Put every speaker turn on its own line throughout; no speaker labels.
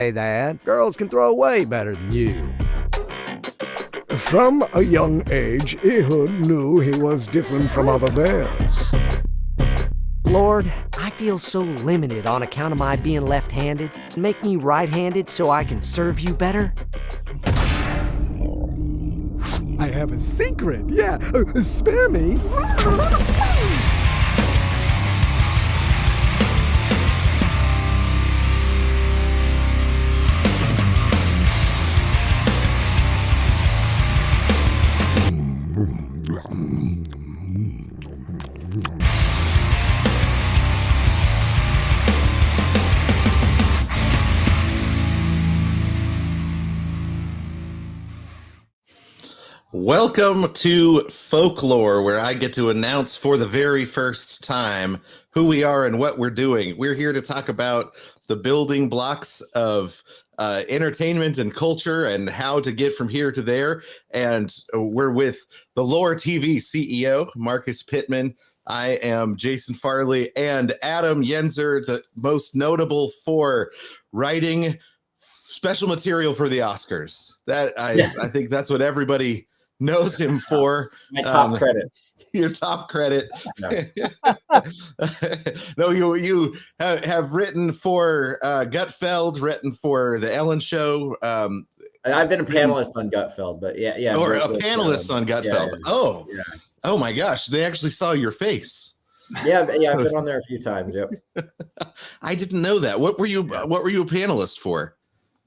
Say that. Girls can throw away better than you.
From a young age, Ehud knew he was different from other bears.
Lord, I feel so limited on account of my being left-handed. Make me right-handed so I can serve you better?
I have a secret, yeah. Spare me.
Welcome to folkLOOR, where I get to announce for the very first time who we are and what we're doing. We're here to talk about the building blocks of entertainment and culture and how to get from here to there. And we're with the Lore TV CEO, Marcus Pittman. I am Jason Farley, and Adam Yenser, the most notable for writing special material for the Oscars. I think that's what everybody knows him for.
My top credit.
Your top credit. No, you have written for Gutfeld, written for the Ellen Show.
I've been a panelist on Gutfeld, but yeah.
Or a panelist on Gutfeld.
Yeah.
Oh my gosh, they actually saw your face.
Yeah, I've been on there a few times. Yep.
I didn't know that. What were you a panelist for?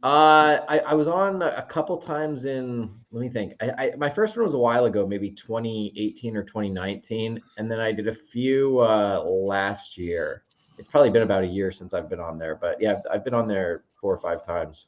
I was on a couple times in, let me think. My first one was a while ago, maybe 2018 or 2019. And then I did a few last year. It's probably been about a year since I've been on there, but yeah, I've been on there 4 or 5 times.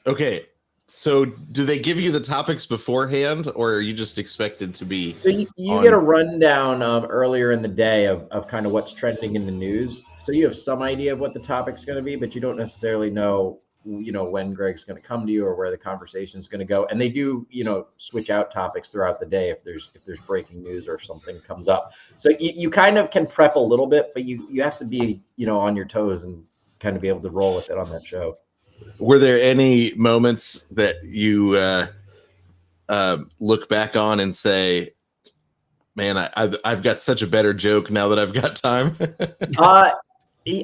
Okay. So do they give you the topics beforehand, or are you just expected to be?
So you get a rundown earlier in the day of kind of what's trending in the news. So you have some idea of what the topic's going to be, but you don't necessarily know when Greg's going to come to you or where the conversation is going to go. And they do, switch out topics throughout the day if there's breaking news or something comes up. So you kind of can prep a little bit, but you have to be, on your toes and kind of be able to roll with it on that show.
Were there any moments that you look back on and say, man, I've got such a better joke now that I've got time?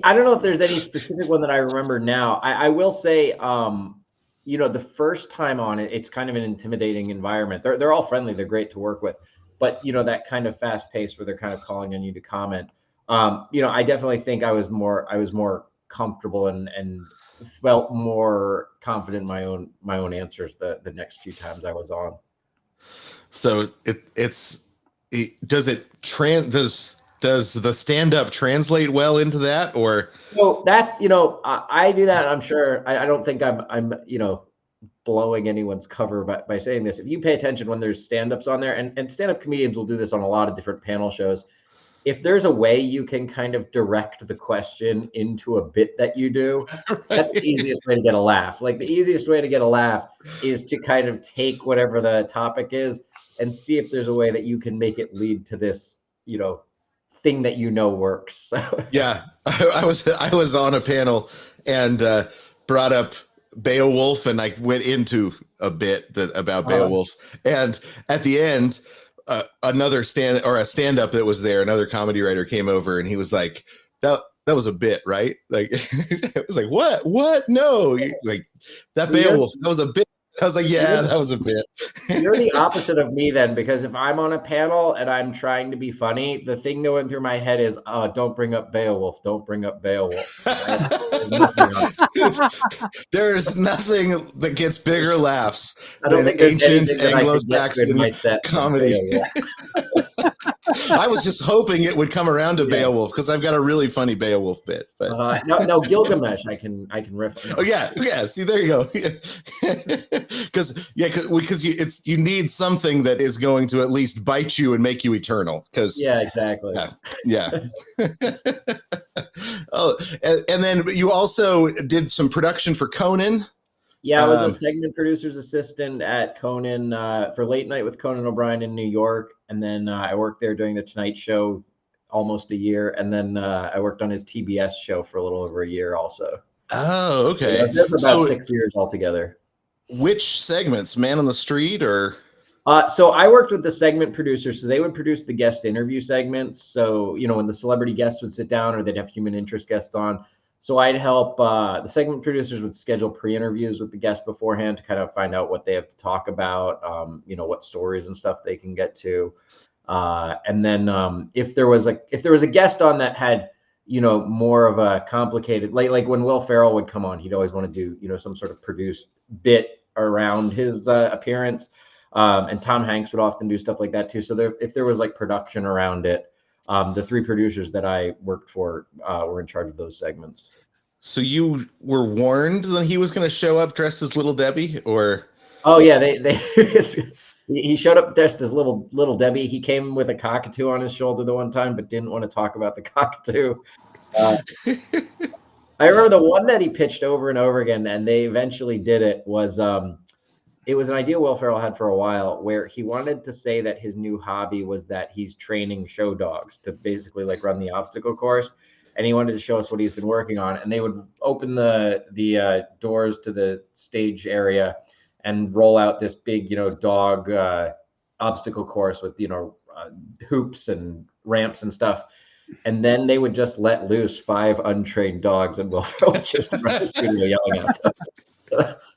I don't know if there's any specific one that I remember now. I will say, the first time on it, it's kind of an intimidating environment. They're all friendly. They're great to work with. But, that kind of fast pace where they're kind of calling on you to comment. I definitely think I was more comfortable and felt more confident in my own answers the next few times I was on. So
does the stand-up translate well into that, or?
So that's, I do that. I'm sure I don't think I'm blowing anyone's cover by saying this. If you pay attention when there's stand-ups on there, and stand-up comedians will do this on a lot of different panel shows. If there's a way you can kind of direct the question into a bit that you do, right. That's the easiest way to get a laugh. Like the easiest way to get a laugh is to kind of take whatever the topic is and see if there's a way that you can make it lead to this, thing that works. So.
Yeah, I was on a panel and brought up Beowulf, and I went into a bit about Beowulf, and at the end, another stand-up that was there, another comedy writer came over, and he was like, "That was a bit, right?" Like, it was like, "What? No!" Like that Beowulf, that was a bit. I was like, yeah, that was a bit.
You're the opposite of me then, because if I'm on a panel and I'm trying to be funny, the thing that went through my head is, don't bring up Beowulf. Don't bring up Beowulf.
There's nothing that gets bigger laughs than ancient Anglo-Saxon comedy. I was just hoping it would come around to Beowulf, because I've got a really funny Beowulf bit. But
no, Gilgamesh, I can riff. No.
Oh yeah. See, there you go. Because you need something that is going to at least bite you and make you eternal.
Yeah, exactly.
Yeah. Oh, and then you also did some production for Conan.
Yeah, I was a segment producer's assistant at Conan for Late Night with Conan O'Brien in New York. And then I worked there doing The Tonight Show almost a year. And then I worked on his TBS show for a little over a year also.
Oh,
I
okay.
was there for about
So
6 years altogether.
which segments? Man on the Street or?
So I worked with the segment producers, so they would produce the guest interview segments. So, you know, when the celebrity guests would sit down or they'd have human interest guests on. So I'd help the segment producers would schedule pre-interviews with the guests beforehand to kind of find out what they have to talk about, you know, what stories and stuff they can get to. And then if there was a guest on that had, you know, more of a complicated, like when Will Ferrell would come on, he'd always want to do, you know, some sort of produced bit around his appearance. And Tom Hanks would often do stuff like that too. So if there was like production around it, the three producers that I worked for were in charge of those segments.
So you were warned that he was going to show up dressed as Little Debbie, or?
Oh yeah, he showed up dressed as little Debbie. He came with a cockatoo on his shoulder the one time, but didn't want to talk about the cockatoo. I remember the one that he pitched over and over again, and they eventually did it. It was an idea Will Ferrell had for a while, where he wanted to say that his new hobby was that he's training show dogs to basically like run the obstacle course, and he wanted to show us what he's been working on. And they would open the doors to the stage area and roll out this big, you know, dog obstacle course with, you know, hoops and ramps and stuff. And then they would just let loose 5 untrained dogs, and Will Ferrell would just run the studio yelling at them.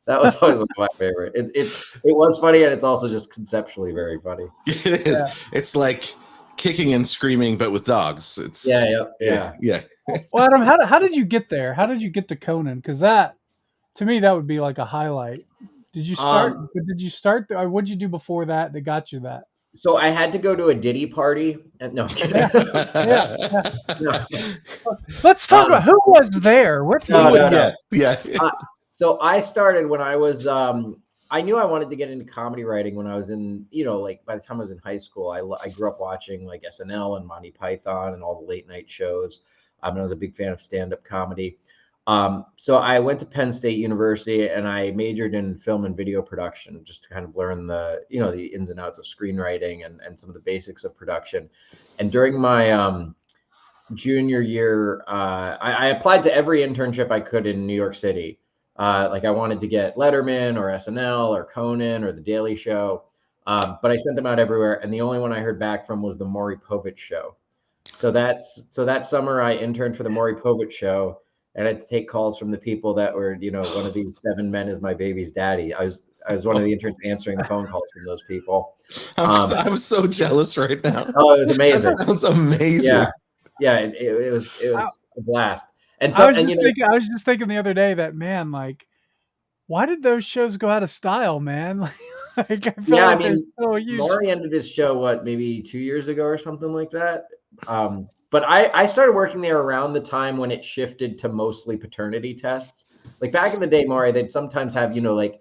That was always one of my favorite. It was funny, and it's also just conceptually very funny.
It is. Yeah. It's like kicking and screaming, but with dogs. It's
yeah.
Well, Adam, how did you get there? How did you get to Conan? Because that, to me, that would be like a highlight. Did you start? What did you do before that got you that?
So I had to go to a Diddy party. No, I'm kidding.
No. Let's talk about who was there.
So I started when I was. I knew I wanted to get into comedy writing when I was in, you know, like by the time I was in high school. I grew up watching like SNL and Monty Python and all the late night shows. I was a big fan of stand-up comedy. So I went to Penn State University and I majored in film and video production, just to kind of learn the, you know, the ins and outs of screenwriting and some of the basics of production. And during my junior year, I applied to every internship I could in New York City. Like I wanted to get Letterman or SNL or Conan or The Daily Show, but I sent them out everywhere. And the only one I heard back from was the Maury Povich Show. So that summer I interned for the Maury Povich Show. And I had to take calls from the people that were, you know, one of these 7 men is my baby's daddy. I was one of the interns answering the phone calls from those people.
I'm so jealous right now.
Oh, it was amazing.
That sounds amazing.
Yeah. It was a blast. And so,
I was just thinking the other day that, man, like, why did those shows go out of style, man? Like, I mean,
Maury ended his show maybe 2 years ago or something like that. But I started working there around the time when it shifted to mostly paternity tests. Like back in the day, Maury, they'd sometimes have, you know, like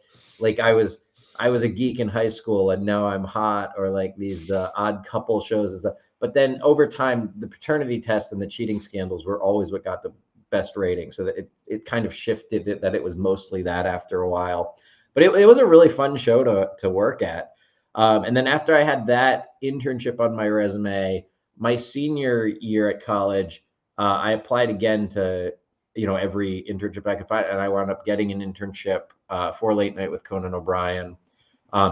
I was a geek in high school and now I'm hot, or like these odd couple shows and stuff. But then over time, the paternity tests and the cheating scandals were always what got the best rating. So that it kind of shifted that it was mostly that after a while. But it was a really fun show to work at. And then after I had that internship on my resume, my senior year at college, I applied again to, you know, every internship I could find, and I wound up getting an internship for Late Night with Conan O'Brien.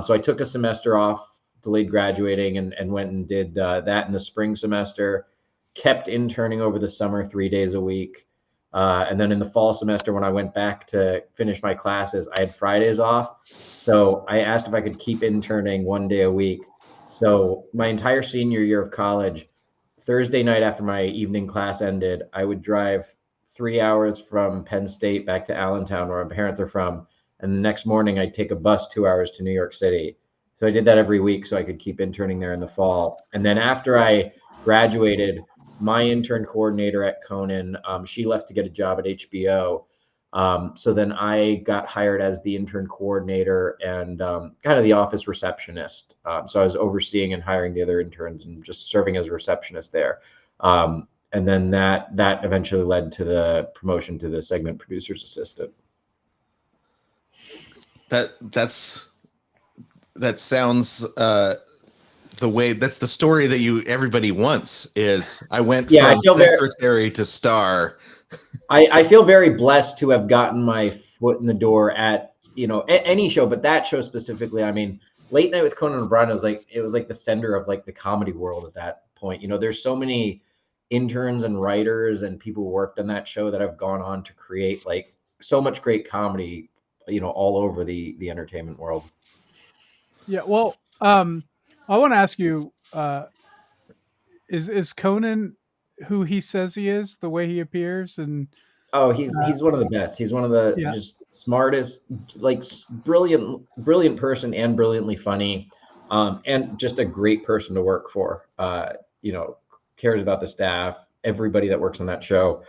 So I took a semester off, delayed graduating, and went and did that in the spring semester, kept interning over the summer 3 days a week. And then in the fall semester, when I went back to finish my classes, I had Fridays off. So I asked if I could keep interning 1 day a week. So my entire senior year of college, Thursday night after my evening class ended, I would drive 3 hours from Penn State back to Allentown, where my parents are from. And the next morning I'd take a bus 2 hours to New York City. So I did that every week so I could keep interning there in the fall. And then after I graduated, my intern coordinator at Conan, she left to get a job at HBO. So then I got hired as the intern coordinator and kind of the office receptionist. So I was overseeing and hiring the other interns and just serving as a receptionist there. And then that eventually led to the promotion to the segment producer's assistant.
That sounds the way, that's the story that everybody wants is I went from secretary to star.
I feel very blessed to have gotten my foot in the door at, any show, but that show specifically. I mean, Late Night with Conan and O'Brien was like, it was like the center of like the comedy world at that point. There's so many interns and writers and people who worked on that show that have gone on to create like so much great comedy, all over the entertainment world.
Yeah. Well, I want to ask you, is Conan who he says he is, the way he appears? And
Oh, he's one of the best. He's one of the
yeah,
just smartest, like brilliant person, and brilliantly funny, and just a great person to work for. Cares about the staff, everybody that works on that show.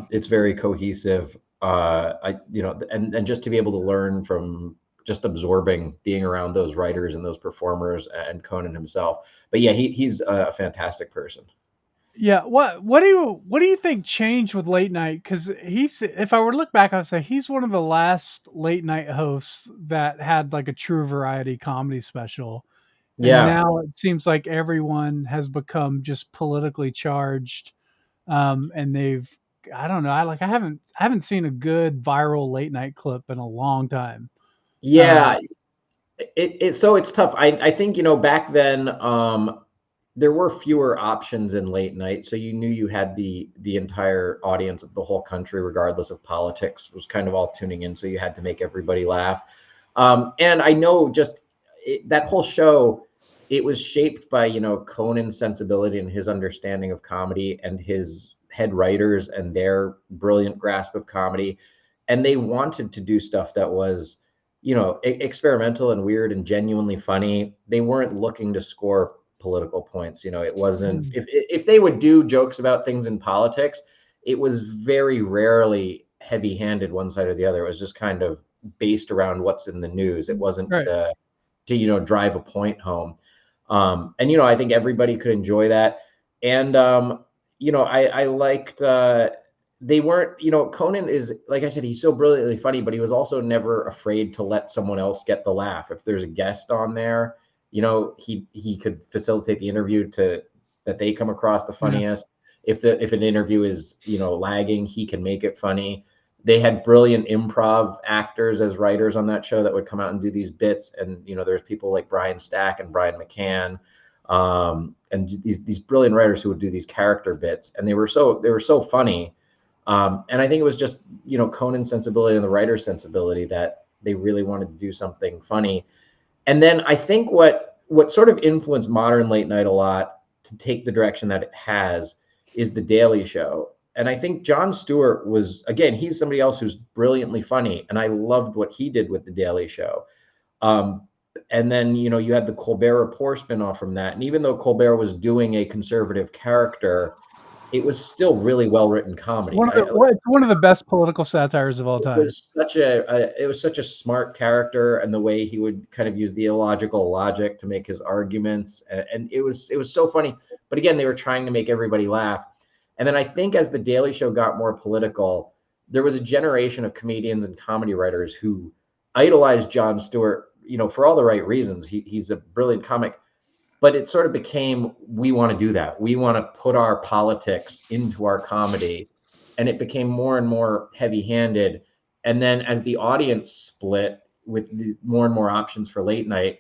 It's very cohesive. And just to be able to learn from just absorbing being around those writers and those performers and Conan himself. But yeah, he's a fantastic person.
yeah. What do you think changed with late night? Because if I were to look back, I would say he's one of the last late night hosts that had like a true variety comedy special. And
Yeah.
now it seems like everyone has become just politically charged, and I don't know. I haven't seen a good viral late night clip in a long time.
Yeah. It's tough. I think, back then, there were fewer options in late night. So you knew you had the entire audience of the whole country, regardless of politics, was kind of all tuning in. So you had to make everybody laugh. And I know that whole show, it was shaped by, Conan's sensibility and his understanding of comedy and his head writers and their brilliant grasp of comedy. And they wanted to do stuff that was, experimental and weird and genuinely funny. They weren't looking to score political points. It wasn't, if they would do jokes about things in politics, it was very rarely heavy-handed one side or the other. It was just kind of based around what's in the news. It wasn't
Right.
to drive a point home. And I think everybody could enjoy that. And I liked they weren't, Conan is, like I said, he's so brilliantly funny, but he was also never afraid to let someone else get the laugh. If there's a guest on there, he could facilitate the interview that they come across the funniest. If an interview is, lagging, he can make it funny. They had brilliant improv actors as writers on that show that would come out and do these bits. And, there's people like Brian Stack and Brian McCann, and these brilliant writers who would do these character bits. And they were so funny. And I think it was just, Conan's sensibility and the writer's sensibility that they really wanted to do something funny. And then I think what sort of influenced modern late night a lot to take the direction that it has is The Daily Show. And I think Jon Stewart was, again, he's somebody else who's brilliantly funny. And I loved what he did with The Daily Show. And then, you had the Colbert Report spinoff from that. And even though Colbert was doing a conservative character, it was still really well-written comedy.
It's one of the best political satires of all time.
It was such a smart character, and the way he would kind of use the illogical logic to make his arguments. And it was so funny. But again, they were trying to make everybody laugh. And then I think as The Daily Show got more political, there was a generation of comedians and comedy writers who idolized Jon Stewart, for all the right reasons. He's a brilliant comic. But it sort of became, we want to do that. We want to put our politics into our comedy. And it became more and more heavy-handed. And then as the audience split with more and more options for late night,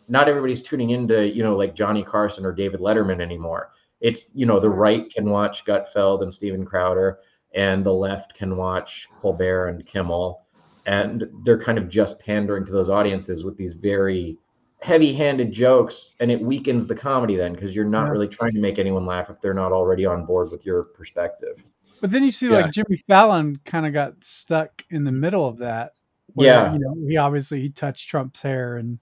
not everybody's tuning into, like Johnny Carson or David Letterman anymore. It's, the right can watch Gutfeld and Steven Crowder, and the left can watch Colbert and Kimmel. And they're kind of just pandering to those audiences with these very heavy-handed jokes, and it weakens the comedy then, because you're not really trying to make anyone laugh if they're not already on board with your perspective.
But then you see like Jimmy Fallon kind of got stuck in the middle of that. Where, he touched Trump's hair, and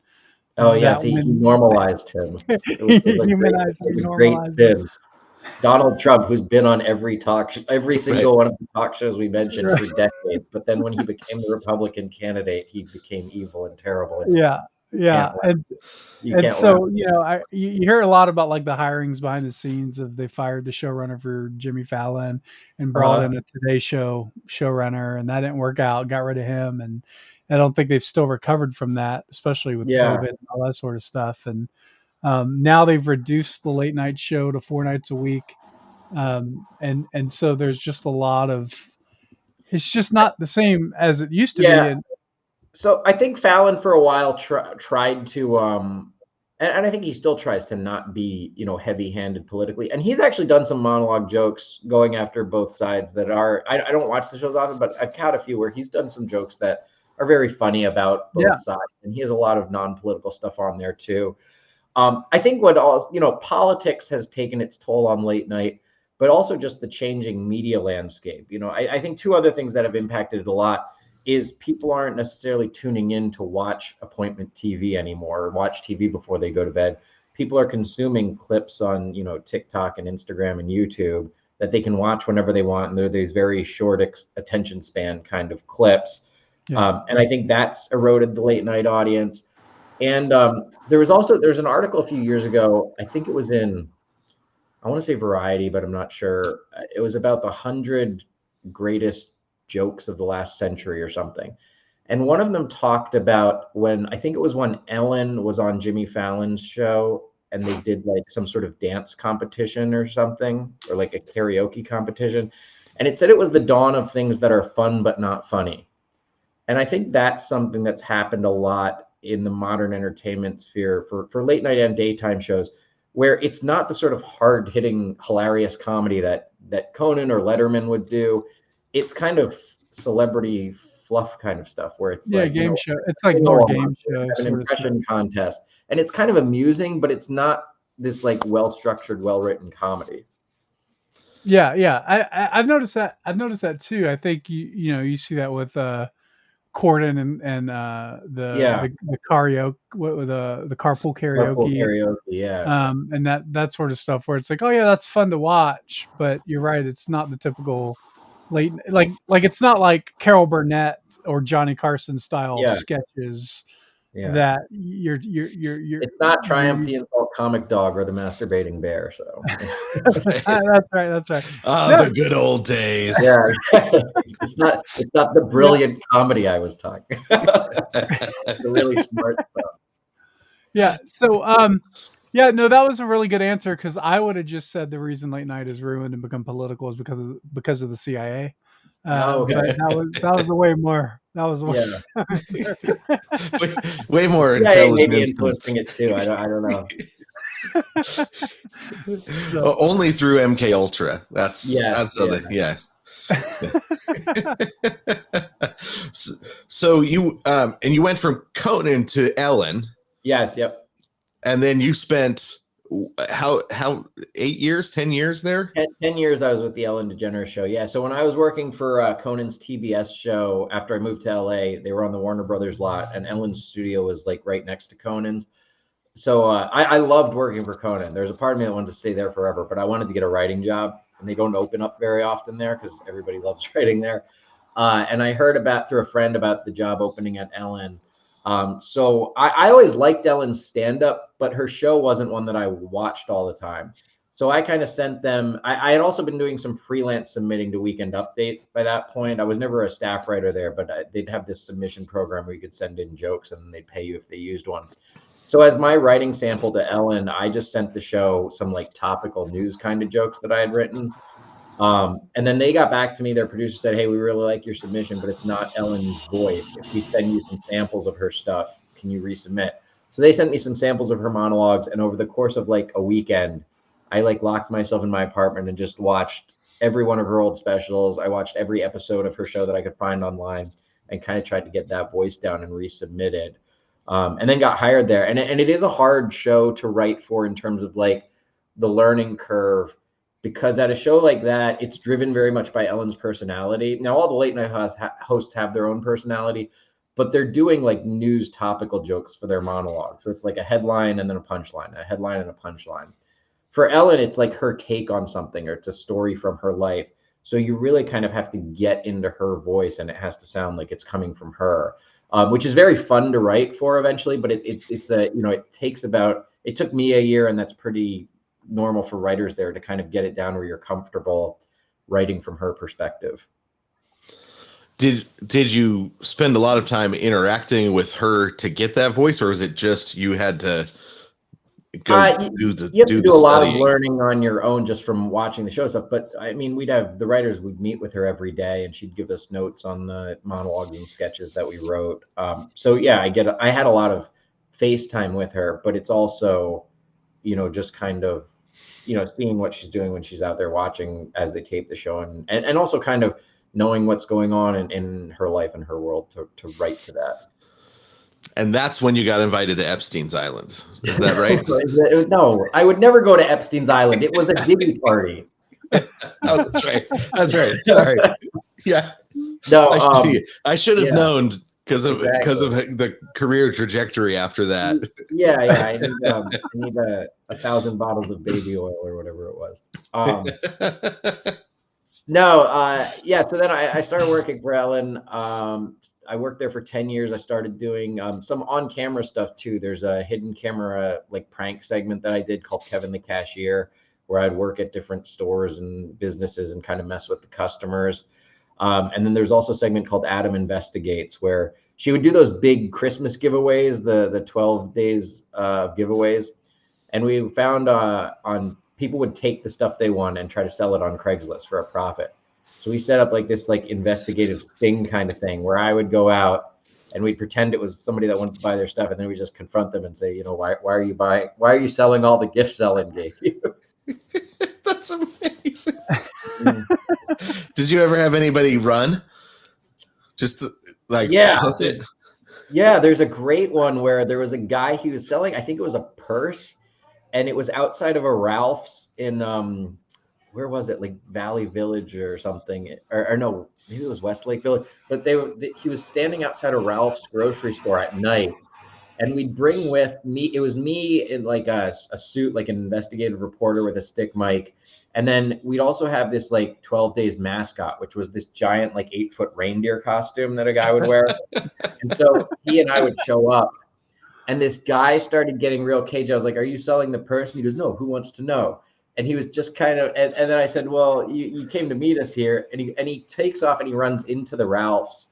he normalized him. It was a great sin. Donald Trump, who's been on every single one of the talk shows we mentioned for decades, but then when he became the Republican candidate, he became evil and terrible. And so you hear a lot about like the hirings behind the scenes of they fired the showrunner for Jimmy Fallon and brought in a Today Show showrunner, and that didn't work out. Got rid of him, and I don't think they've still recovered from that, especially with COVID and all that sort of stuff. And now they've reduced the late night show to 4 nights a week.
And so there's just a lot of, it's just not the same as it used to be.
Yeah.
And
So I think Fallon for a while tried to, and I think he still tries to not be, heavy-handed politically. And he's actually done some monologue jokes going after both sides that are, I don't watch the shows often, but I've caught a few where he's done some jokes that are very funny about both sides. And he has a lot of non-political stuff on there too. I think politics has taken its toll on late night, but also just the changing media landscape. I think two other things that have impacted it a lot is people aren't necessarily tuning in to watch appointment TV anymore, or watch TV before they go to bed. People are consuming clips on, TikTok and Instagram and YouTube that they can watch whenever they want. And they're these very short attention span kind of clips.
Yeah.
And I think that's eroded the late night audience. And there's an article a few years ago, I think it was in, I want to say Variety, but I'm not sure. It was about the 100 greatest jokes of the last century or something. And one of them talked about when Ellen was on Jimmy Fallon's show and they did like some sort of dance competition or something, or like a karaoke competition. And it said it was the dawn of things that are fun but not funny. And I think that's something that's happened a lot in the modern entertainment sphere for late night and daytime shows, where it's not the sort of hard hitting, hilarious comedy that Conan or Letterman would do. It's kind of celebrity fluff kind of stuff where it's like
game show. It's like more game show,
an impression contest, and it's kind of amusing, but it's not this like well structured, well written comedy.
Yeah. I've noticed that. I've noticed that too. I think you see that with Conan and the karaoke, the carpool karaoke. And that sort of stuff where it's like, oh yeah, that's fun to watch, but you're right, it's not the typical late, like it's not like Carol Burnett or Johnny Carson style sketches that you're
it's not Triumph the Insult Comic Dog or the Masturbating Bear. So
that's right.
The good old days.
Yeah. it's not the brilliant comedy I was talking. The really smart stuff.
Yeah. So that was a really good answer, because I would have just said the reason late night is ruined and become political is because of the CIA.
Okay.
But that was the way more. That was
way more
CIA
intelligent.
Maybe influencing it too. I don't know.
Only through MK Ultra. That's So you and you went from Conan to Ellen.
Yes. Yep.
And then you spent how 8 years, 10 years there?
10 years I was with the Ellen DeGeneres show. Yeah. So when I was working for Conan's TBS show, after I moved to LA, they were on the Warner Brothers lot, and Ellen's studio was like right next to Conan's. So I loved working for Conan. There's a part of me that wanted to stay there forever, but I wanted to get a writing job, and they don't open up very often there because everybody loves writing there. And I heard through a friend about the job opening at Ellen. So I always liked Ellen's stand-up, but her show wasn't one that I watched all the time. So I kind of sent them. I had also been doing some freelance submitting to Weekend Update by that point. I was never a staff writer there, but they'd have this submission program where you could send in jokes and they'd pay you if they used one. So as my writing sample to Ellen, I just sent the show some like topical news kind of jokes that I had written. And then they got back to me. Their producer said, "Hey, we really like your submission, but it's not Ellen's voice. If we send you some samples of her stuff, can you resubmit?" So they sent me some samples of her monologues. And over the course of like a weekend, I like locked myself in my apartment and just watched every one of her old specials. I watched every episode of her show that I could find online and kind of tried to get that voice down and resubmitted. And then got hired there. And it is a hard show to write for in terms of like the learning curve, because at a show like that, it's driven very much by Ellen's personality. Now, all the late night hosts have their own personality, but they're doing like news topical jokes for their monologue. So it's like a headline and then a punchline, a headline and a punchline. For Ellen, it's like her take on something, or it's a story from her life. So you really kind of have to get into her voice, and it has to sound like it's coming from her. Which is very fun to write for eventually, but it took me a year, and that's pretty normal for writers there to kind of get it down where you're comfortable writing from her perspective.
Did you spend a lot of time interacting with her to get that voice, or is it just you had to
You have to do a lot of learning on your own just from watching the show stuff. But I mean, we'd meet with her every day, and she'd give us notes on the monologues and sketches that we wrote. So yeah, I had a lot of FaceTime with her, but it's also, just kind of, seeing what she's doing when she's out there watching as they tape the show, and also kind of knowing what's going on in her life and her world to write to that.
And that's when you got invited to Epstein's Island. Is that right?
No, I would never go to Epstein's Island. It was a Diddy party.
Oh, that's right. That's right. Sorry. Yeah.
No,
I should have known because of the career trajectory after that.
Yeah. I need 1,000 bottles of baby oil or whatever it was. So then I started working for Ellen. I worked there for 10 years. I started doing some on-camera stuff too. There's a hidden camera like prank segment that I did called Kevin the Cashier, where I'd work at different stores and businesses and kind of mess with the customers. And then there's also a segment called Adam Investigates, where she would do those big Christmas giveaways, the 12 days giveaways. And we found on people would take the stuff they won and try to sell it on Craigslist for a profit. So we set up like this investigative sting kind of thing where I would go out and we'd pretend it was somebody that wanted to buy their stuff, and then we just confront them and say, why are you selling all the gifts Ellen gave you?
That's amazing. Did you ever have anybody run? Just
Yeah, there's a great one where there was a guy, he was selling, I think it was a purse, and it was outside of a Ralph's in where was it, like Valley Village or something, or no, maybe it was Westlake Village. But he was standing outside a Ralph's grocery store at night, and we'd bring with me. It was me in like a suit, like an investigative reporter with a stick mic, and then we'd also have this like 12 Days mascot, which was this giant like 8-foot reindeer costume that a guy would wear. And so he and I would show up, and this guy started getting real cagey. I was like, "Are you selling the purse?" And he goes, "No, who wants to know?" And he was just kind of, and then I said, "Well, you came to meet us here." And he takes off and he runs into the Ralph's.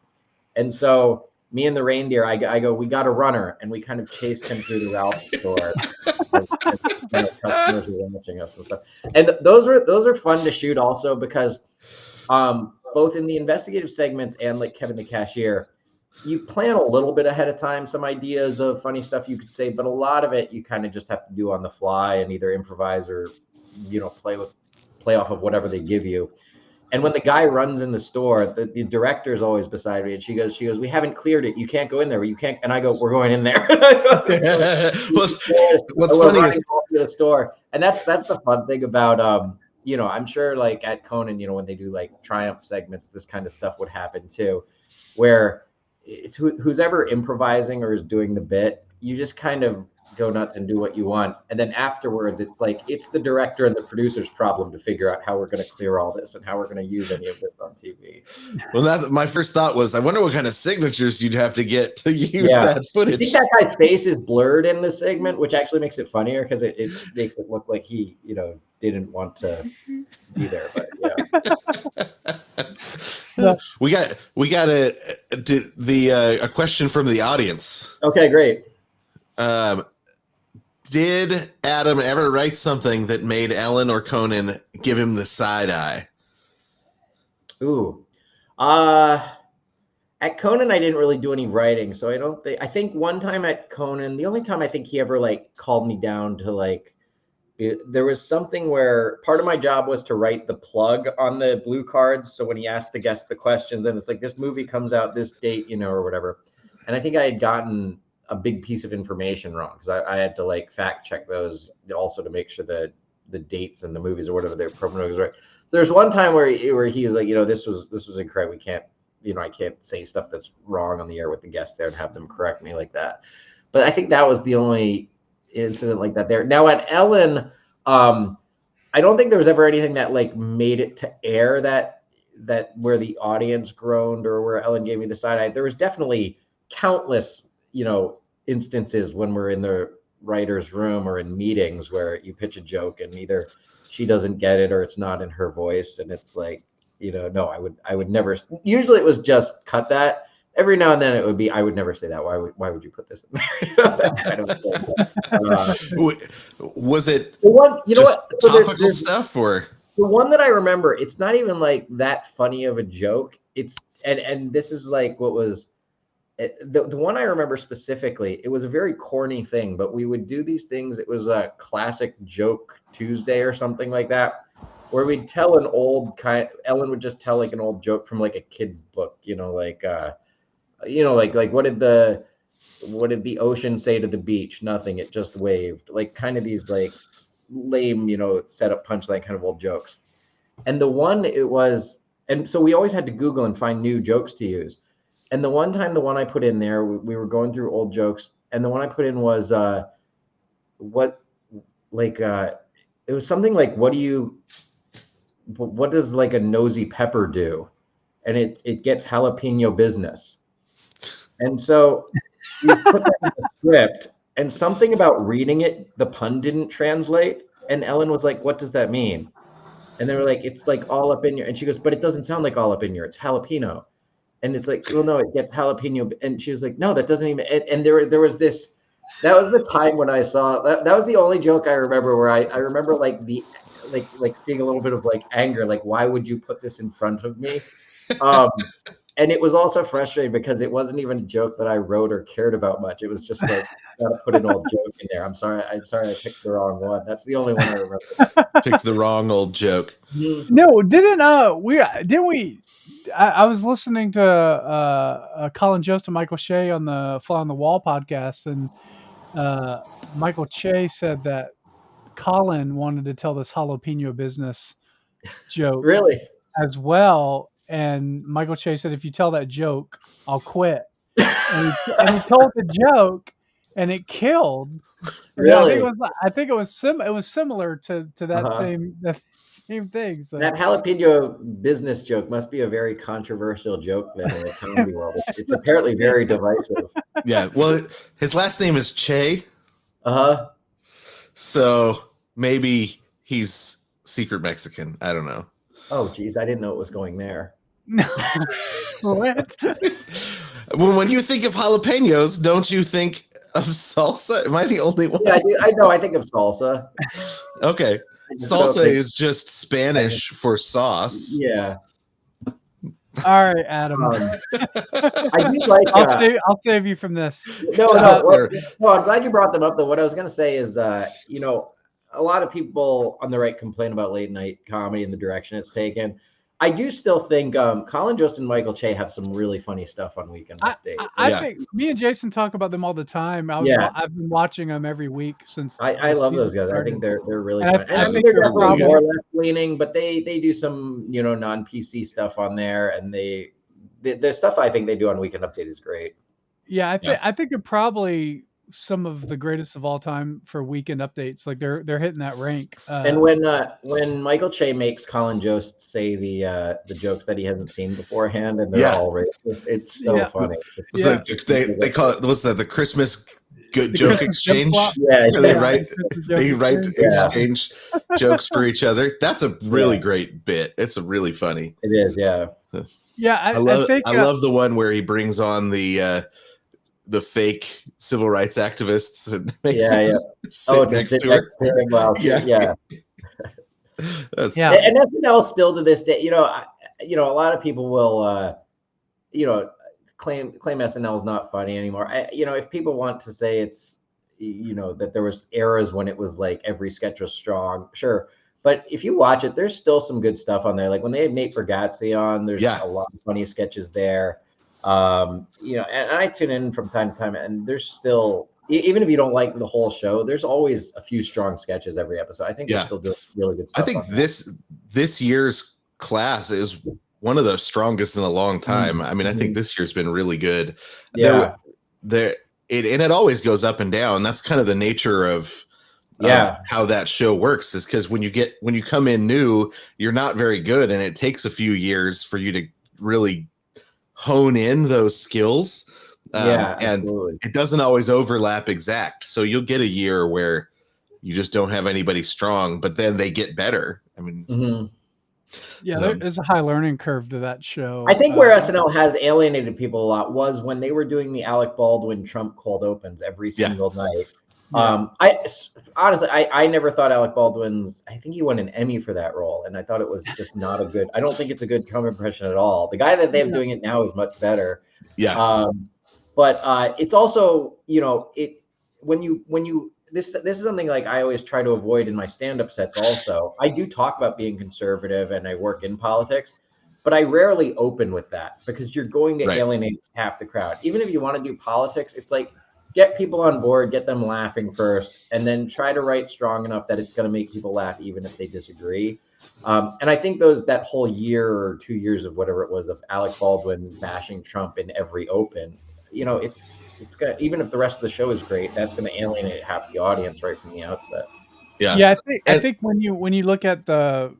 And so me and the reindeer, I go, "We got a runner," and we kind of chased him through the Ralph's store. Customers were watching us and stuff. And those are fun to shoot also because both in the investigative segments and like Kevin the Cashier, you plan a little bit ahead of time, some ideas of funny stuff you could say, but a lot of it you kind of just have to do on the fly and either improvise or play off of whatever they give you. And when the guy runs in the store, the director is always beside me, and she goes, "We haven't cleared it. You can't go in there. You can't." And I go, "We're going in there." What's funny is the store, and that's the fun thing about I'm sure like at Conan, when they do like triumph segments, this kind of stuff would happen too, where it's who's ever improvising or is doing the bit, you just kind of go nuts and do what you want, and then afterwards it's like it's the director and the producer's problem to figure out how we're going to clear all this and how we're going to use any of this on TV.
Well, my first thought was, I wonder what kind of signatures you'd have to get to use that footage.
I think that guy's face is blurred in the segment, which actually makes it funnier because it makes it look like he didn't want to be there. But yeah.
So,
we got a question from the audience.
Okay, great.
Did Adam ever write something that made Ellen or Conan give him the side eye?
Ooh. At Conan, I didn't really do any writing, so I think one time at Conan, the only time I think he ever like called me down to there was something where part of my job was to write the plug on the blue cards. So when he asked the guest the questions, and it's like, this movie comes out this date, or whatever. And I think I had gotten a big piece of information wrong because I had to like fact check those also to make sure that the dates and the movies or whatever they're promoting was right. There's one time where he was like, this was incorrect. We can't, I can't say stuff that's wrong on the air with the guest there and have them correct me like that. But I think that was the only incident like that there. Now at Ellen, I don't think there was ever anything that like made it to air that where the audience groaned or where Ellen gave me the side eye. There was definitely countless instances when we're in the writer's room or in meetings where you pitch a joke and either she doesn't get it or it's not in her voice, and it's like, no, I would never. Usually it was just cut that, every now and then it would be, I would never say that. Why would you put this in there? That kind of thing.
Was it
The one, you know
just
what? So
topical stuff or?
the one that I remember, it's not even like that funny of a joke. It's and this is like what was the one I remember specifically. It was a very corny thing, but we would do these things. It was a classic joke Tuesday or something like that, where we'd tell an old Ellen would just tell like an old joke from like a kid's book, like what did the ocean say to the beach? Nothing. It just waved. Like kind of these like lame, set up punchline kind of old jokes. And the one it was, and so we always had to Google and find new jokes to use. And the one I put in there, we were going through old jokes, and the one I put in was it was something like, what does like a nosy pepper do? And it gets jalapeno business. And so we put that in the script, and something about reading it, the pun didn't translate. And Ellen was like, what does that mean? And they were like, it's like all up in your, and she goes, but it doesn't sound like all up in your, it's jalapeno. And it's like, well, no, it gets jalapeno. And she was like, no, that doesn't even, and there was this, that was the time when I saw, that was the only joke I remember where I remember like seeing a little bit of like anger, like, why would you put this in front of me? And it was also frustrating because it wasn't even a joke that I wrote or cared about much. It was just like, gotta put an old joke in there. I'm sorry I picked the wrong one. That's the only one I remember.
Picked the wrong old joke.
No, didn't we? I was listening to Colin Jost and Michael Shea on the Fly on the Wall podcast, and Michael Shea said that Colin wanted to tell this jalapeno business joke
Really?
as well. And Michael Shea said, if you tell that joke, I'll quit. And he told the joke, and it killed.
Really?
I think it was similar to that same thing. So
that jalapeno business joke must be a very controversial joke then in the comedy world. It's apparently very divisive.
Yeah. Well, his last name is Che. So maybe he's secret Mexican. I don't know.
Oh, geez. I didn't know it was going there.
No. What?
When you think of jalapenos, don't you think of salsa? Am I the only one?
Yeah, I know. I think of salsa.
Okay. Salsa is just Spanish for sauce.
Yeah.
All right, Adam.
I do like.
I'll save you from this.
No. I'm glad you brought them up. Though, what I was going to say is, a lot of people on the right complain about late night comedy and the direction it's taken. I do still think Colin Jost and Michael Che have some really funny stuff on Weekend Update.
I think me and Jason talk about them all the time. I've been watching them every week since.
I love those guys. I think they're really
and
fun. I think they're definitely more left leaning, but they do some non PC stuff on there, and the stuff I think they do on Weekend Update is great.
Yeah, I think they're probably some of the greatest of all time for Weekend Updates. Like they're hitting that rank.
And when Michael Che makes Colin Jost say the jokes that he hasn't seen beforehand, and they're all racist, it's so funny.
It's like they call it, what's that, the Christmas good joke exchange? They write exchange jokes for each other. That's a really great bit. It's a really funny.
It is, yeah.
I
love the one where he brings on the fake civil rights activists and makes sit next to her.
Well, yeah. And SNL still to this day, a lot of people will, claim SNL is not funny anymore. If people want to say it's, that there was eras when it was like every sketch was strong, sure. But if you watch it, there's still some good stuff on there. Like when they had Nate Bargatze on, there's a lot of funny sketches there. And I tune in from time to time, and there's still, even if you don't like the whole show, there's always a few strong sketches every episode. I think they're still doing really good stuff.
I think this year's class is one of the strongest in a long time. I mean, I think this year's been really good.
Yeah.
It always goes up and down. That's kind of the nature of how that show works, is because when you come in new, you're not very good, and it takes a few years for you to really hone in those skills. And it doesn't always overlap exact. So you'll get a year where you just don't have anybody strong, but then they get better. I mean,
Yeah,
So,
there is a high learning curve to that show.
I think where SNL has alienated people a lot was when they were doing the Alec Baldwin Trump cold opens every
Yeah.
single night.
Yeah.
I honestly, I never thought Alec Baldwin's. I think he won an Emmy for that role, and I thought it was just not a good. I don't think it's a good Trump impression at all. The guy that they have doing it now is much better.
yeah,
But it's also, it when you this is something like I always try to avoid in my stand-up sets. Also, I do talk about being conservative and I work in politics, but I rarely open with that because you're going to
Right.
alienate half the crowd. Even if you want to do politics, it's like get people on board, get them laughing first, and then try to write strong enough that it's going to make people laugh even if they disagree. And I think that whole year or 2 years of whatever it was of Alec Baldwin bashing Trump in every open, it's gonna, even if the rest of the show is great, that's gonna alienate half the audience right from the outset.
Yeah, I think when you look at the,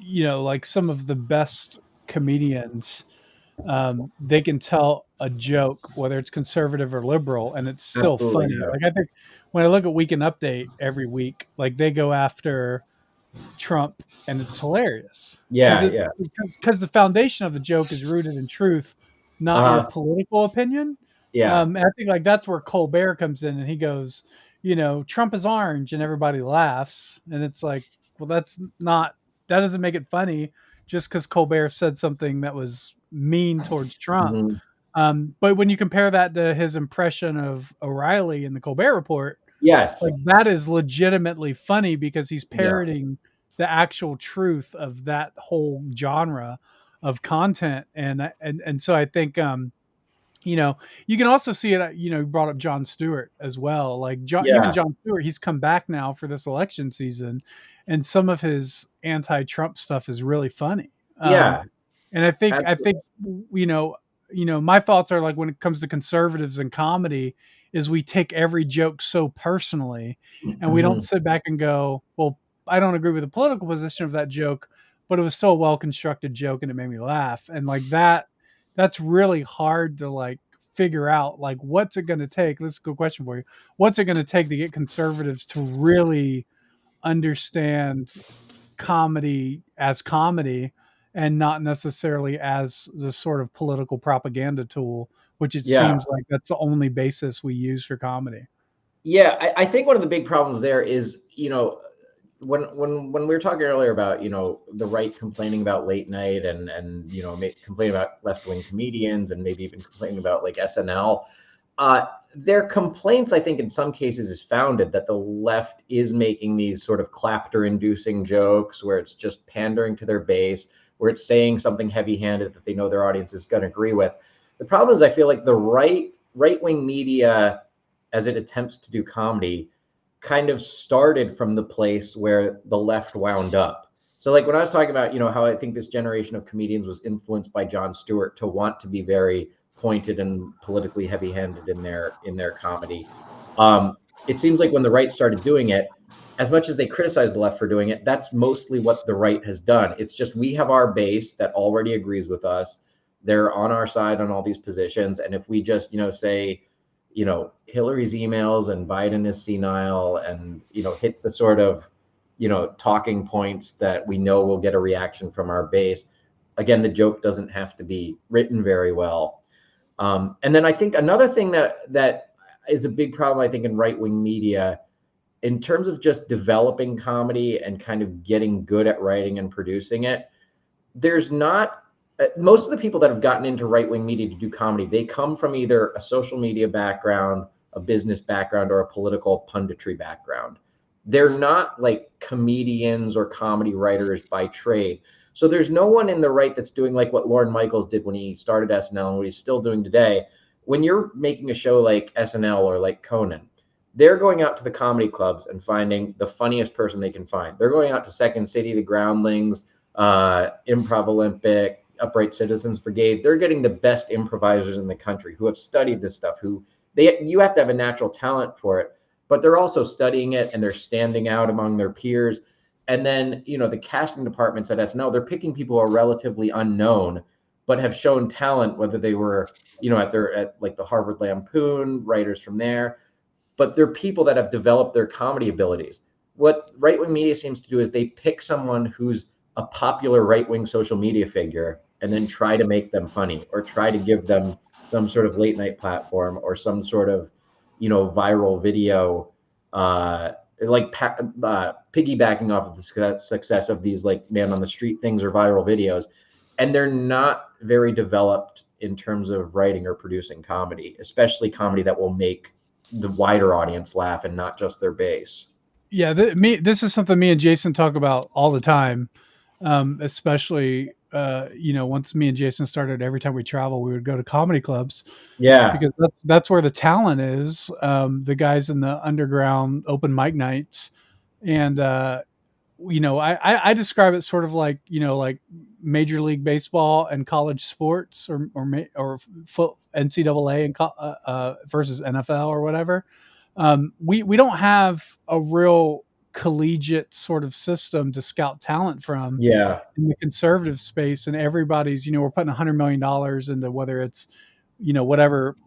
like some of the best comedians, they can tell a joke whether it's conservative or liberal, and it's still
Absolutely,
funny.
yeah.
Like I think when I look at Weekend Update every week, like they go after Trump, and it's hilarious.
Yeah.
Because the foundation of the joke is rooted in truth, not your political opinion.
Yeah.
And I think like that's where Colbert comes in, and he goes, Trump is orange, and everybody laughs, and it's like, well, that doesn't make it funny just because Colbert said something that was mean towards Trump.
Mm-hmm.
But when you compare that to his impression of O'Reilly in the Colbert Report,
Yes.
like that is legitimately funny because he's parroting the actual truth of that whole genre of content. And so I think, you can also see it, you brought up Jon Stewart as well. Like even Jon Stewart, he's come back now for this election season, and some of his anti-Trump stuff is really funny.
Yeah.
And I think,
Absolutely.
my thoughts are like when it comes to conservatives and comedy is we take every joke so personally, and we don't sit back and go, well, I don't agree with the political position of that joke, but it was still a well-constructed joke and it made me laugh. And like that's really hard to like figure out, like, what's it going to take? This is a good question for you. What's it going to take to get conservatives to really understand comedy as comedy and not necessarily as the sort of political propaganda tool, which it seems like that's the only basis we use for comedy.
Yeah, I think one of the big problems there is, when we were talking earlier about, the right complaining about late night and complaining about left-wing comedians and maybe even complaining about like SNL, their complaints, I think in some cases is founded that the left is making these sort of clapter-inducing jokes where it's just pandering to their base, where it's saying something heavy-handed that they know their audience is going to agree with. The problem is I feel like the right-wing media, as it attempts to do comedy, kind of started from the place where the left wound up. So like when I was talking about, how I think this generation of comedians was influenced by Jon Stewart to want to be very pointed and politically heavy-handed in their comedy. It seems like when the right started doing it, as much as they criticize the left for doing it, that's mostly what the right has done. It's just we have our base that already agrees with us. They're on our side on all these positions. And if we just, say, Hillary's emails and Biden is senile and, hit the sort of, talking points that we know will get a reaction from our base. Again, the joke doesn't have to be written very well. And then I think another thing that is a big problem, I think, in right-wing media, in terms of just developing comedy and kind of getting good at writing and producing it, there's not, most of the people that have gotten into right-wing media to do comedy, they come from either a social media background, a business background, or a political punditry background. They're not like comedians or comedy writers by trade. So there's no one in the right that's doing like what Lorne Michaels did when he started SNL and what he's still doing today. When you're making a show like SNL or like Conan, they're going out to the comedy clubs and finding the funniest person they can find. They're going out to Second City, the Groundlings, Improv Olympic, Upright Citizens Brigade. They're getting the best improvisers in the country who have studied this stuff, you have to have a natural talent for it, but they're also studying it and they're standing out among their peers. And then, the casting departments at SNL, they're picking people who are relatively unknown, but have shown talent, whether they were, at like the Harvard Lampoon, writers from there, but they're people that have developed their comedy abilities. What right-wing media seems to do is they pick someone who's a popular right-wing social media figure and then try to make them funny, or try to give them some sort of late night platform, or some sort of, viral video, piggybacking off of the success of these like man on the street things or viral videos. And they're not very developed in terms of writing or producing comedy, especially comedy that will make the wider audience laugh and not just their base.
Yeah, this is something me and Jason talk about all the time, especially once me and Jason started. Every time we travel, we would go to comedy clubs
Yeah.
because that's where the talent is. The guys in the underground open mic nights, and I describe it sort of like like Major League Baseball and college sports, or NCAA and versus NFL or whatever. We don't have a real collegiate sort of system to scout talent from
Yeah.
in the conservative space, and everybody's we're putting $100 million into whether it's whatever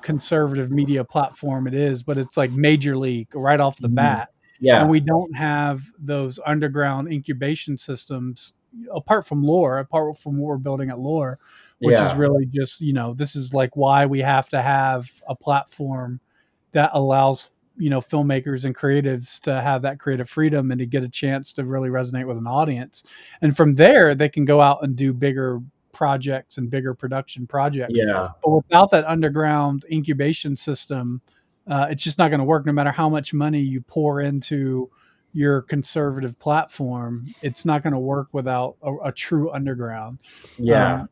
conservative media platform it is, but it's like major league right off the bat.
Yeah.
And we don't have those underground incubation systems apart from what we're building at FolkLOOR, which is really just, this is like why we have to have a platform that allows, filmmakers and creatives to have that creative freedom and to get a chance to really resonate with an audience. And from there, they can go out and do bigger projects and bigger production projects.
Yeah.
But without that underground incubation system, it's just not going to work. No matter how much money you pour into your conservative platform, it's not going to work without a true underground.
Yeah.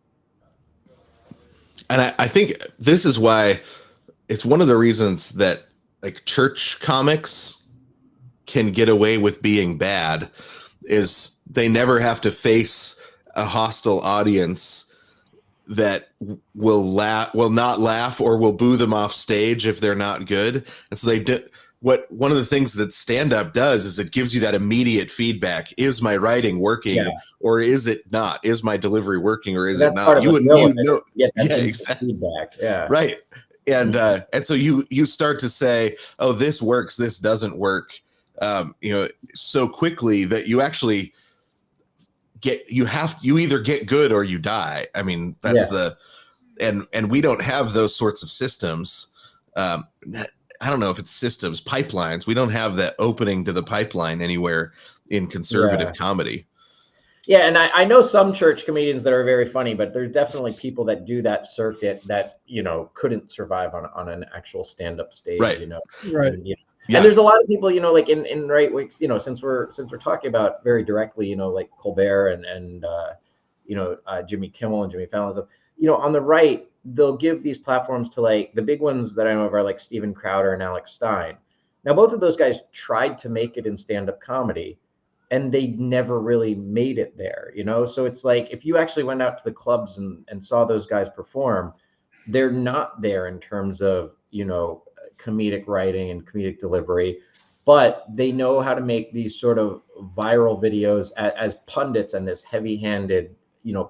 And I think this is why it's one of the reasons that like church comics can get away with being bad, is they never have to face a hostile audience that will not laugh or will boo them off stage if they're not good. And so one of the things that stand-up does is it gives you that immediate feedback. Is my writing working or is it not? Is my delivery working or is it not?
Exactly. Feedback. Yeah.
Right. And so you start to say, oh, this works, this doesn't work, so quickly that you actually you either get good or you die. I mean, that's and we don't have those sorts of systems. I don't know if it's systems, pipelines. We don't have that opening to the pipeline anywhere in conservative comedy.
Yeah, and I know some church comedians that are very funny, but there's definitely people that do that circuit that, couldn't survive on an actual stand-up stage,
Right.
Right.
And, and there's a lot of people, like in right wings, since we're talking about very directly, like Colbert and Jimmy Kimmel and Jimmy Fallon and stuff, on the right, they'll give these platforms to like the big ones that I know of are like Steven Crowder and Alex Stein. Now, both of those guys tried to make it in stand-up comedy, and they never really made it there, So it's like, if you actually went out to the clubs and saw those guys perform, they're not there in terms of, comedic writing and comedic delivery, but they know how to make these sort of viral videos as pundits and this heavy-handed,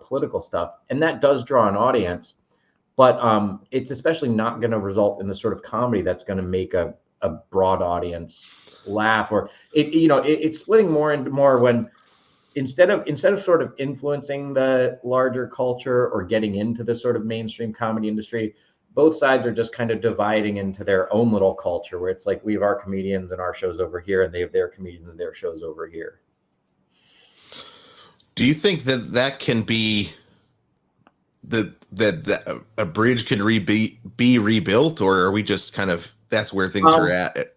political stuff. And that does draw an audience, but it's especially not going to result in the sort of comedy that's going to make a broad audience laugh, or it's splitting more and more when instead of sort of influencing the larger culture or getting into the sort of mainstream comedy industry, both sides are just kind of dividing into their own little culture, where it's like we have our comedians and our shows over here, and they have their comedians and their shows over here.
Do you think that can be that a bridge can be rebuilt, or are we just kind of that's where things are at?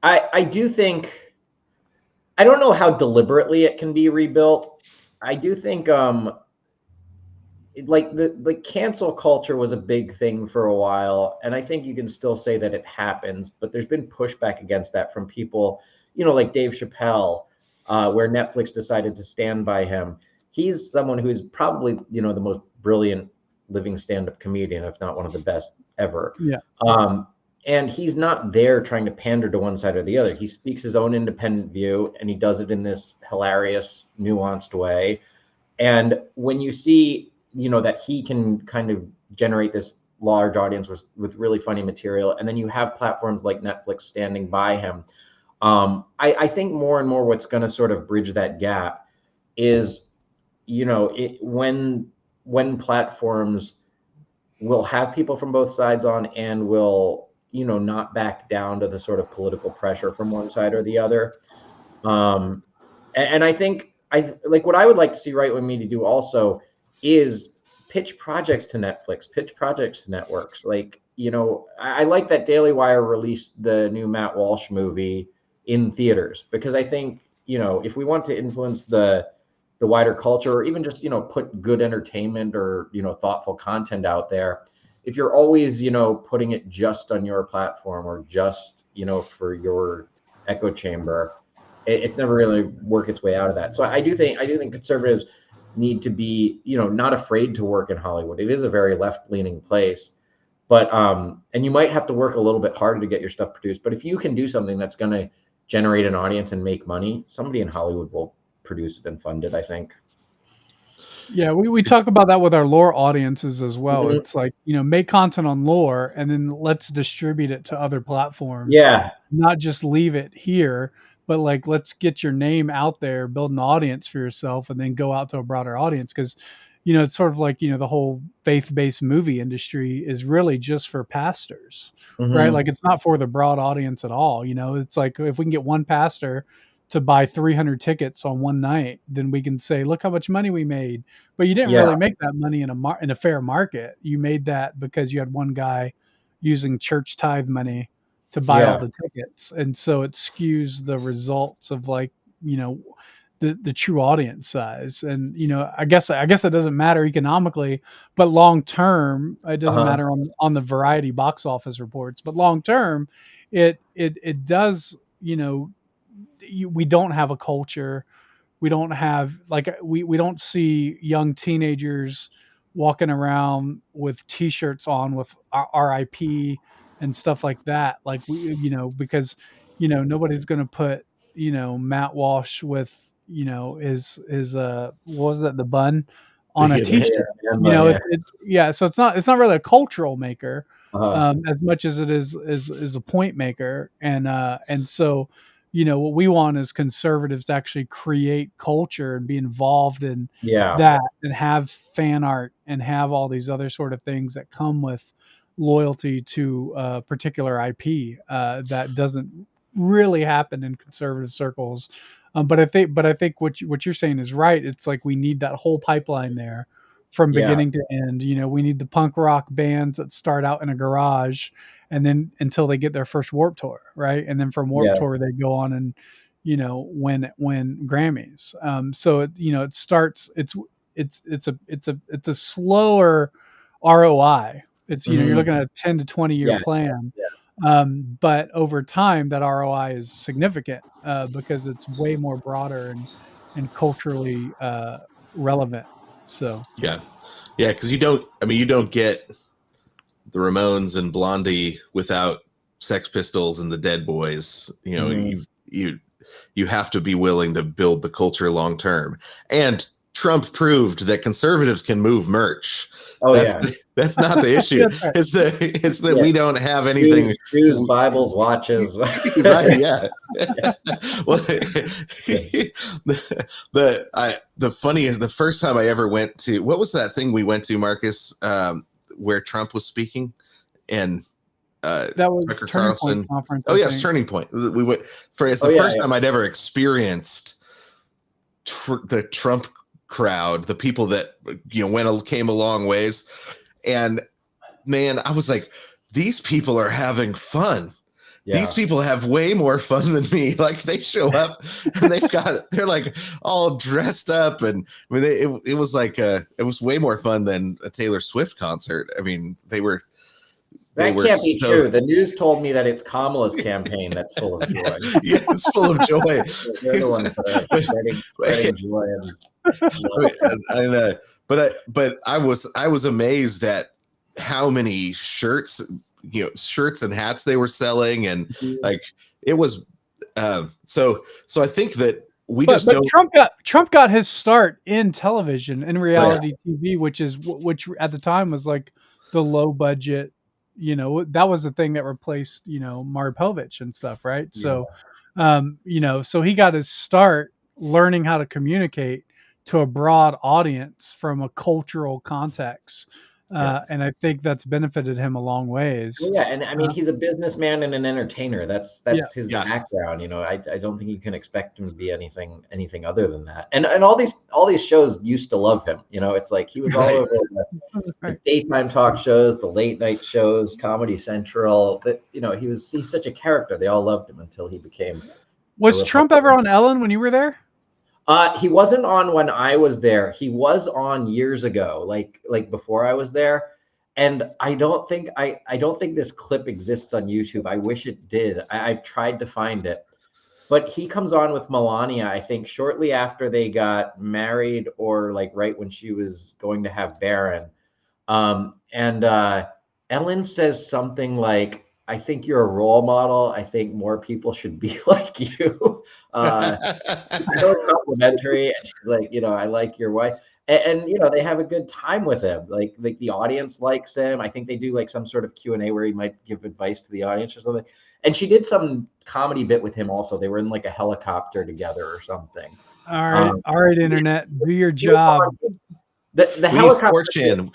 I do think, I don't know how deliberately it can be rebuilt. I do think like the cancel culture was a big thing for a while, and I think you can still say that it happens, but there's been pushback against that from people, like Dave Chappelle, where Netflix decided to stand by him. He's someone who is probably, the most brilliant living stand-up comedian, if not one of the best ever.
Yeah.
And he's not there trying to pander to one side or the other. He speaks his own independent view, and he does it in this hilarious, nuanced way. And when you see, that he can kind of generate this large audience with really funny material, and then you have platforms like Netflix standing by him, I think more and more what's going to sort of bridge that gap is, when platforms will have people from both sides on and will, not back down to the sort of political pressure from one side or the other. And I think what I would like to see Right Wing Media do also is pitch projects to Netflix, pitch projects to networks. I like that Daily Wire released the new Matt Walsh movie in theaters, because I think, if we want to influence the wider culture, or even just, put good entertainment or, thoughtful content out there, if you're always, putting it just on your platform or just, for your echo chamber, it's never really work its way out of that. So I do think conservatives need to be, not afraid to work in Hollywood. It is a very left-leaning place, but and you might have to work a little bit harder to get your stuff produced. But if you can do something that's going to generate an audience and make money, somebody in Hollywood will produce it and fund it, I think.
Yeah, we talk about that with our lore audiences as well.
Mhm.
It's like, make content on lore and then let's distribute it to other platforms.
Yeah.
Not just leave it here, but let's get your name out there, build an audience for yourself, and then go out to a broader audience. Because, it's sort of like, the whole faith-based movie industry is really just for pastors, right?
Mhm.
It's not for the broad audience at all. It's like, if we can get one pastor to buy 300 tickets on one night, then we can say, look how much money we made. But you didn't really make that money in a fair market. You made that because you had one guy using church tithe money to buy all the tickets. And so it skews the results of the true audience size. And, I guess it doesn't matter economically, but long term, it doesn't matter on the Variety box office reports, but long term, it does, we don't have a culture. We don't have we don't see young teenagers walking around with T-shirts on with RIP and stuff like that. Because nobody's going to put Matt Walsh with his what was that, the bun on a T-shirt. So it's not really a cultural maker as much as it is a point maker, and so. What we want as conservatives to actually create culture and be involved in that, and have fan art and have all these other sort of things that come with loyalty to a particular IP that doesn't really happen in conservative circles. But I think what you're saying is right. It's like we need that whole pipeline there from beginning to end. We need the punk rock bands that start out in a garage, and then until they get their first Warped Tour, right? And then from Warped Tour, they go on and, win Grammys. So it starts. It's a slower ROI. It's you're looking at a 10 to 20 year plan. But over time, that ROI is significant because it's way more broader and culturally relevant. So
because you don't get the Ramones and Blondie without Sex Pistols and the Dead Boys. You have to be willing to build the culture long term. And Trump proved that conservatives can move merch. That's not the issue. It's that we don't have anything.
Shoes, Bibles, watches.
Right? Yeah. Well, the funniest, the first time I ever went to, what was that thing we went to, Marcus, where Trump was speaking, and
that was
Tucker
Turning
Carlson.
Point conference.
Oh yes, Turning Point. We went for it's the first time I'd ever experienced the Trump crowd, the people that came a long ways, and man, I was like, these people are having fun. These people have way more fun than me. Like, they show up and they're like all dressed up, and I mean, it was like it was way more fun than a Taylor Swift concert. I mean, they were.
That can't be true. The news told me that it's Kamala's campaign that's full of joy.
Yeah, it's full of joy.
They're the ones that are spreading joy.
But I was amazed at how many shirts and hats they were selling, and like it was. So I think that
Trump got his start in television, in reality TV, which at the time was like the low budget. That was the thing that replaced, Maury Povich and stuff, right? Yeah. So, so he got his start learning how to communicate to a broad audience from a cultural context. And I think that's benefited him a long ways.
Well, yeah, and I mean, he's a businessman and an entertainer. That's his background. I don't think you can expect him to be anything other than that. And all these shows used to love him. It's like he was all over the daytime talk shows, the late night shows, Comedy Central. He's such a character. They all loved him until he became.
Was Trump ever on Ellen when you were there?
He wasn't on when I was there. He was on years ago, like before I was there. And I don't think this clip exists on YouTube. I wish it did. I've tried to find it. But he comes on with Melania, I think, shortly after they got married, or like right when she was going to have Barron. And Ellen says something like, "I think you're a role model. I think more people should be like you." So complimentary. And she's like, "I like your wife." And they have a good time with him. Like the audience likes him. I think they do like some sort of Q&A where he might give advice to the audience or something. And she did some comedy bit with him also. They were in like a helicopter together or something.
All right, internet, do your job.
The helicopter.
4chan.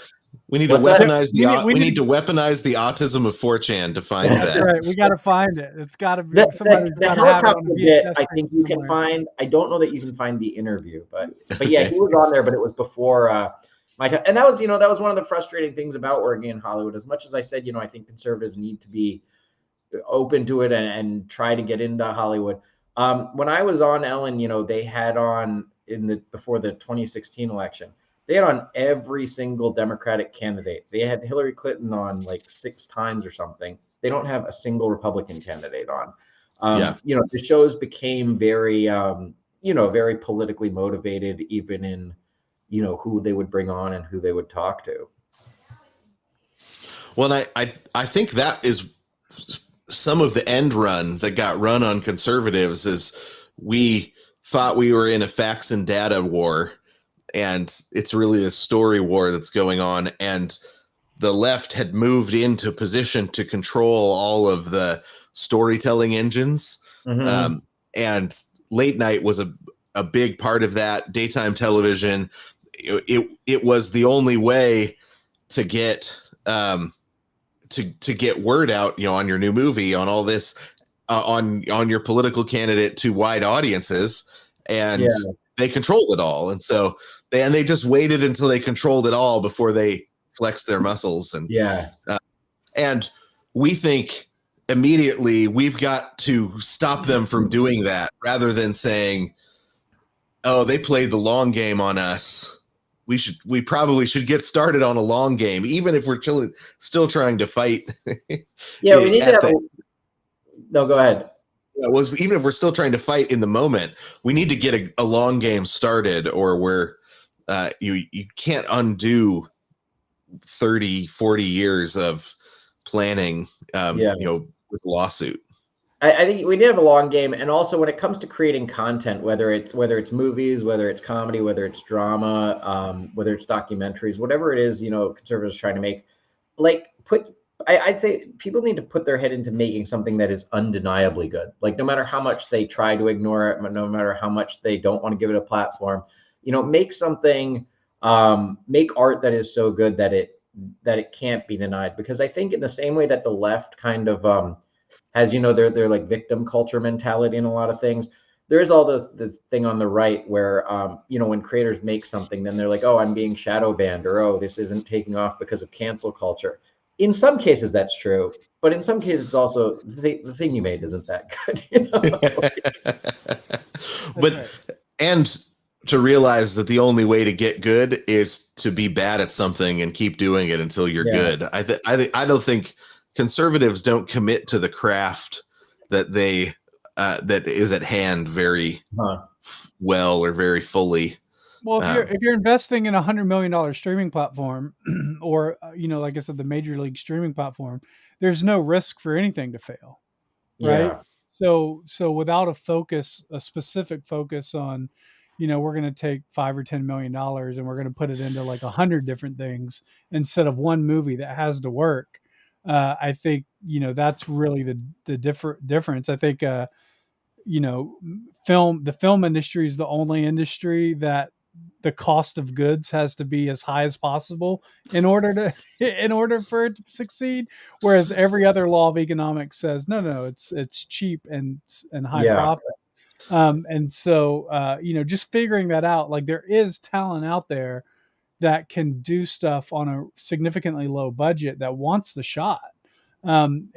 We need to weaponize we need to weaponize the autism of 4chan to find that.
That's right. We got to find it. It's got to be
the helicopter bit. I think you can find. I don't know that you can find the interview, but yeah, he was on there, but it was before my time. And that was one of the frustrating things about working in Hollywood. As much as I said, I think conservatives need to be open to it and try to get into Hollywood. When I was on Ellen, they had on before the 2016 election. They had on every single Democratic candidate. They had Hillary Clinton on like 6 times or something. They don't have a single Republican candidate on. The shows became very, very politically motivated, even in, who they would bring on and who they would talk to.
Well, and I think that is some of the end run that got run on conservatives is we thought we were in a facts and data war. And it's really a story war that's going on. And the left had moved into position to control all of the storytelling engines. Mm-hmm. And late night was a big part of that. Daytime television, it was the only way to get to get word out, on your new movie, on all this, on your political candidate to wide audiences. And they controlled it all. And so they just waited until they controlled it all before they flexed their muscles. And we think immediately we've got to stop them from doing that, rather than saying, "Oh, they played the long game on us. We probably should get started on a long game, even if we're still trying to fight."
Yeah, we need to have No, go ahead.
Even if we're still trying to fight in the moment, we need to get a long game started, or where you can't undo 30, 40 years of planning, with lawsuit.
I think we need to have a long game. And also when it comes to creating content, whether it's movies, whether it's comedy, whether it's drama, whether it's documentaries, whatever it is, conservatives are trying to make, I'd say people need to put their head into making something that is undeniably good. Like, no matter how much they try to ignore it, no matter how much they don't want to give it a platform, make something, make art that is so good that it can't be denied. Because I think in the same way that the left kind of has, their like victim culture mentality in a lot of things, there is all this thing on the right where, when creators make something, then they're like, "Oh, I'm being shadow banned," or, "Oh, this isn't taking off because of cancel culture." In some cases, that's true, but in some cases, also the thing you made isn't that good.
But and to realize that the only way to get good is to be bad at something and keep doing it until you're good. I don't think conservatives don't commit to the craft that they that is at hand very well or very fully.
Well, if you're investing in $100 million streaming platform, or like I said, the major league streaming platform, there's no risk for anything to fail, right? Yeah. So without a specific focus on, we're going to take $5 or $10 million and we're going to put it into like 100 different things instead of one movie that has to work. I think that's really the difference. I think the film industry is the only industry that the cost of goods has to be as high as possible in order for it to succeed. Whereas every other law of economics says, no, it's cheap and high profit. And so, just figuring that out, like there is talent out there that can do stuff on a significantly low budget that wants the shot. And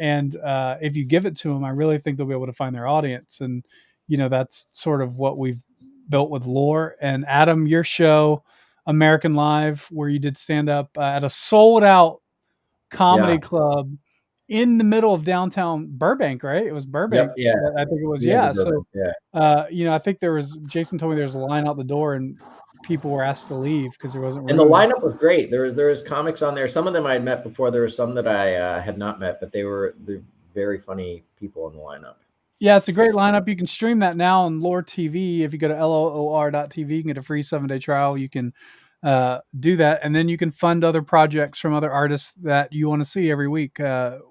if you give it to them, I really think they'll be able to find their audience. And, that's sort of what we've built with Lore. And Adam, your show, American Live, where you did stand up at a sold out comedy club in the middle of downtown Burbank, right? It was Burbank.
Yep, yeah.
I think it was.
Yeah.
So, I think Jason told me there was a line out the door and people were asked to leave because there wasn't room.
And the lineup was great. There was comics on there. Some of them I had met before. There were some that I had not met, but they're very funny people in the lineup.
Yeah, it's a great lineup. You can stream that now on Lore TV. If you go to LOOR.tv, you can get a free 7-day trial. You can do that, and then you can fund other projects from other artists that you want to see every week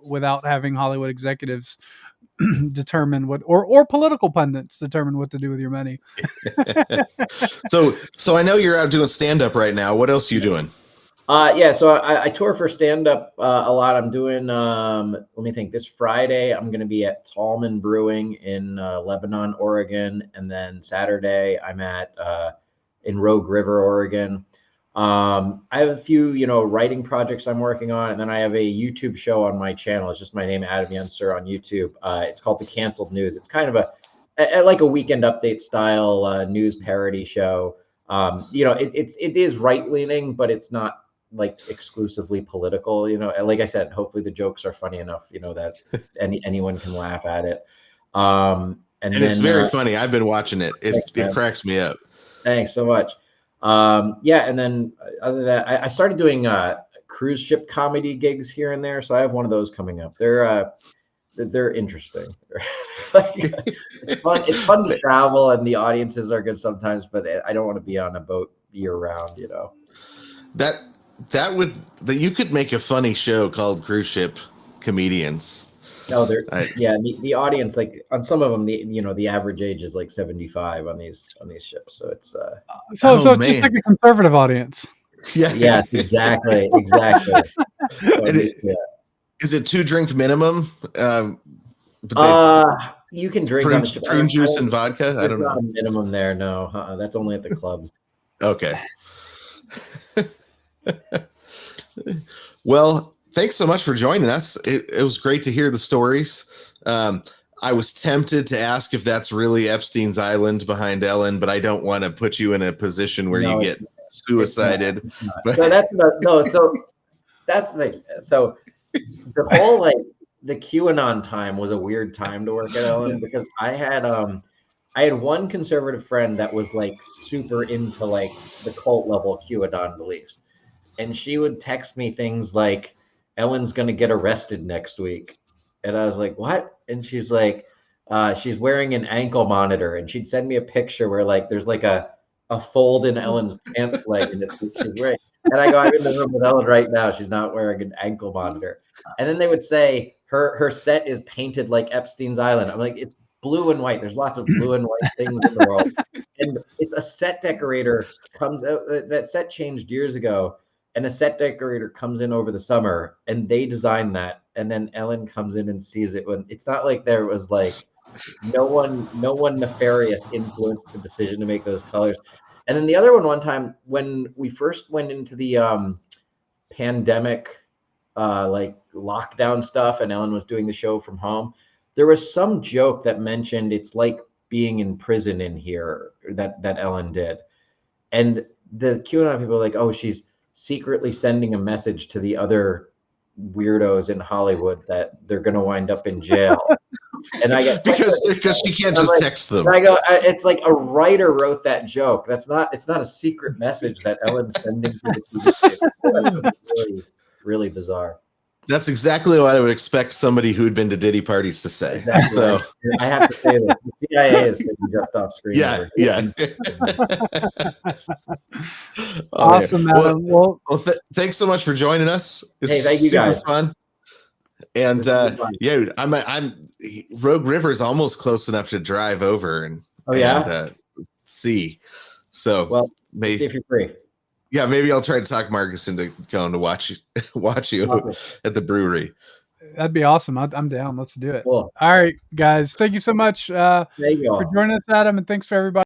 without having Hollywood executives determine what, or political pundits determine what to do with your money.
So I know you're out doing stand-up right now. What else are you doing?
So I tour for stand-up a lot. I'm doing, let me think, this Friday, I'm going to be at Tallman Brewing in Lebanon, Oregon. And then Saturday, I'm at in Rogue River, Oregon. I have a few, writing projects I'm working on. And then I have a YouTube show on my channel. It's just my name, Adam Yenser, on YouTube. It's called The Canceled News. It's kind of like a Weekend Update style news parody show. It is right-leaning, but it's not like exclusively political, like I said, hopefully the jokes are funny enough, that anyone can laugh at it. And then,
it's very funny. I've been watching it. It cracks me up.
Thanks so much. And then other than that, I started doing cruise ship comedy gigs here and there. So I have one of those coming up. They're interesting. It's fun. It's fun to travel, and the audiences are good sometimes, but I don't want to be on a boat year round,
That you could make a funny show called Cruise Ship Comedians.
No, the audience, like on some of them, the average age is like 75 on these ships. So it's
so it's just like a conservative audience.
Yeah.
Yes, exactly.
Is it 2-drink minimum?
You can drink on the ship.
Prune juice and vodka. I don't know.
Not a minimum there. No, that's only at the clubs.
Okay. Well, thanks so much for joining us. It was great to hear the stories. I was tempted to ask if that's really Epstein's Island behind Ellen, but I don't want to put you in a position where you get suicided.
It's not. So that's that's the thing. So the whole the QAnon time was a weird time to work at Ellen, because I had one conservative friend that was like super into like the cult level QAnon beliefs. And she would text me things like, Ellen's going to get arrested next week. And I was like, what? And she's like, she's wearing an ankle monitor. And she'd send me a picture where like there's like a fold in Ellen's pants leg, and she's wearing. And I go, I'm in the room with Ellen right now. She's not wearing an ankle monitor. And then they would say her set is painted like Epstein's Island. I'm like, it's blue and white. There's lots of blue and white things in the world. And it's a set decorator comes out. That set changed years ago. And a set decorator comes in over the summer, and they design that. And then Ellen comes in and sees it. When it's not like there was like no one nefarious influenced the decision to make those colors. And then the other one time when we first went into the pandemic, like lockdown stuff, and Ellen was doing the show from home, there was some joke that mentioned it's like being in prison in here that Ellen did. And the QAnon people were like, oh, she's secretly sending a message to the other weirdos in Hollywood that they're going to wind up in jail. And I get
because she can't just text them.
I go, it's like a writer wrote that joke. It's not a secret message that Ellen's sending to the TV. Really, really bizarre.
That's exactly what I would expect somebody who'd been to Diddy parties to say.
Exactly. So I have to say that the CIA is sitting just off screen.
Yeah.
Awesome, Adam. Well,
thanks so much for joining us. It's
thank you,
super
guys.
Fun. And I'm Rogue River is almost close enough to drive over and see. So
Well, see if you're free.
Yeah, maybe I'll try to talk Marcus into going to watch you
Awesome.
at the brewery.
That'd be awesome. I'm down. Let's do it.
Cool.
All right, guys. Thank you so much
There you go.
for joining us, Adam, and thanks for everybody.